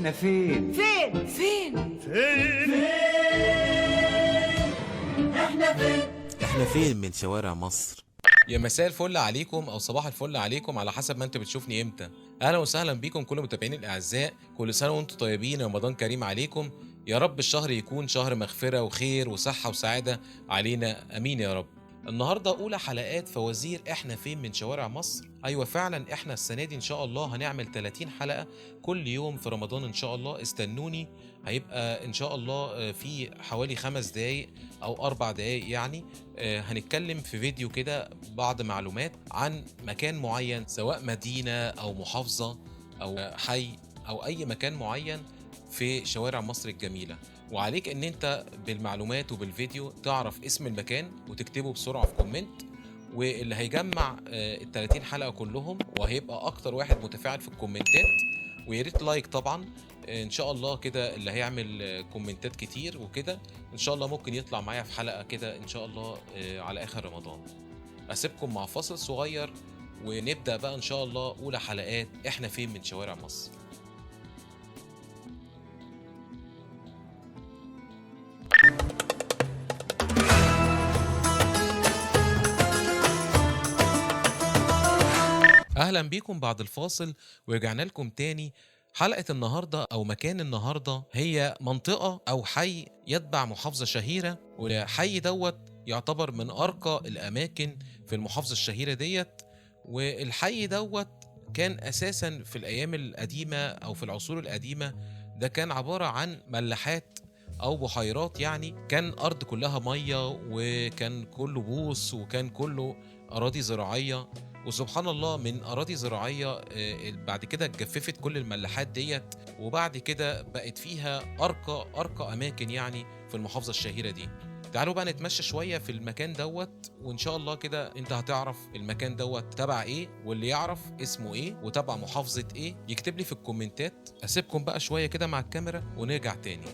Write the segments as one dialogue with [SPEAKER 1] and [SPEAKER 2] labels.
[SPEAKER 1] احنا فين؟
[SPEAKER 2] فين فين
[SPEAKER 3] فين؟
[SPEAKER 4] احنا فين من شوارع مصر؟
[SPEAKER 5] يا مساء الفل عليكم او صباح الفل عليكم على حسب ما انت بتشوفني امتى. اهلا وسهلا بيكم كل متابعيني الاعزاء، كل سنه وانتم طيبين، رمضان كريم عليكم. يا رب الشهر يكون شهر مغفره وخير وصحه وسعاده علينا، امين يا رب. النهارده اولى حلقات فوازير احنا فين من شوارع مصر. ايوه فعلا احنا السنه دي ان شاء الله هنعمل 30 حلقه كل يوم في رمضان ان شاء الله. استنوني، هيبقى ان شاء الله في حوالي 5 دقايق او 4 دقايق يعني. هنتكلم في فيديو كده بعض معلومات عن مكان معين، سواء مدينه او محافظه او حي او اي مكان معين في شوارع مصر الجميله. وعليك ان انت بالمعلومات وبالفيديو تعرف اسم المكان وتكتبه بسرعه في كومنت، واللي هيجمع ال 30 حلقه كلهم وهيبقى اكتر واحد متفاعل في الكومنتات، ويا ريت لايك طبعا. ان شاء الله كده اللي هيعمل كومنتات كتير وكده ان شاء الله ممكن يطلع معايا في حلقه كده ان شاء الله على اخر رمضان. اسيبكم مع فاصل صغير ونبدا بقى ان شاء الله اولى حلقات احنا فين من شوارع مصر. اهلا بيكم بعد الفاصل ورجعنا لكم تاني. حلقة النهاردة أو مكان النهاردة هي منطقة أو حي يتبع محافظة شهيرة، والحي دوت يعتبر من أرقى الأماكن في المحافظة الشهيرة ديت. والحي دوت كان أساسا في الأيام القديمة أو في العصور القديمة ده كان عبارة عن ملاحات أو بحيرات، يعني كان أرض كلها مية وكان كله بوص وكان كله أراضي زراعية. وسبحان الله من أراضي زراعية بعد كده اتجففت كل الملاحات ديت، وبعد كده بقت فيها أرقى أماكن يعني في المحافظة الشهيرة دي. تعالوا بقى نتمشى شوية في المكان دوت، وإن شاء الله كده أنت هتعرف المكان دوت تبع إيه، واللي يعرف اسمه إيه وتبع محافظة إيه يكتب لي في الكومنتات. أسيبكم بقى شوية كده مع الكاميرا ونرجع تاني.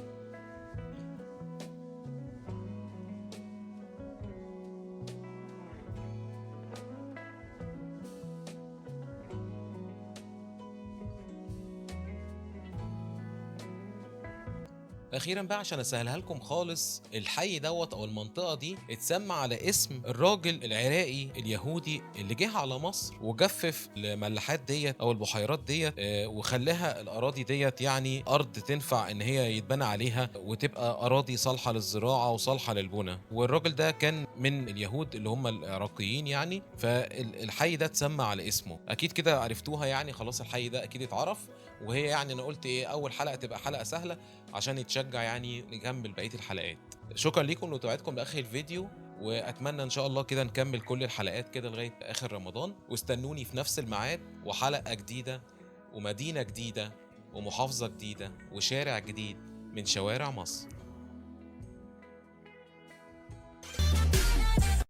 [SPEAKER 5] اخيرا بقى عشان اسهلها لكم خالص، الحي دوت او المنطقه دي اتسمى على اسم الراجل العراقي اليهودي اللي جه على مصر وجفف الملاحات ديت او البحيرات ديت، وخلاها الاراضي ديت يعني ارض تنفع ان هي يتبنى عليها وتبقى اراضي صالحه للزراعه وصالحه للبنى. والراجل ده كان من اليهود اللي هم العراقيين يعني، فالحي ده اتسمى على اسمه. اكيد كده عرفتوها يعني، خلاص الحي ده اكيد اتعرف. وهي يعني انا قلت ايه، اول حلقه تبقى حلقه سهله عشان يتشجع يعني نكمل بقيه الحلقات. شكرا ليكم لمتابعتكم لاخر الفيديو، واتمنى ان شاء الله كده نكمل كل الحلقات كده لغايه اخر رمضان. واستنوني في نفس الميعاد وحلقه جديده ومدينه جديده ومحافظه جديده وشارع جديد من شوارع مصر.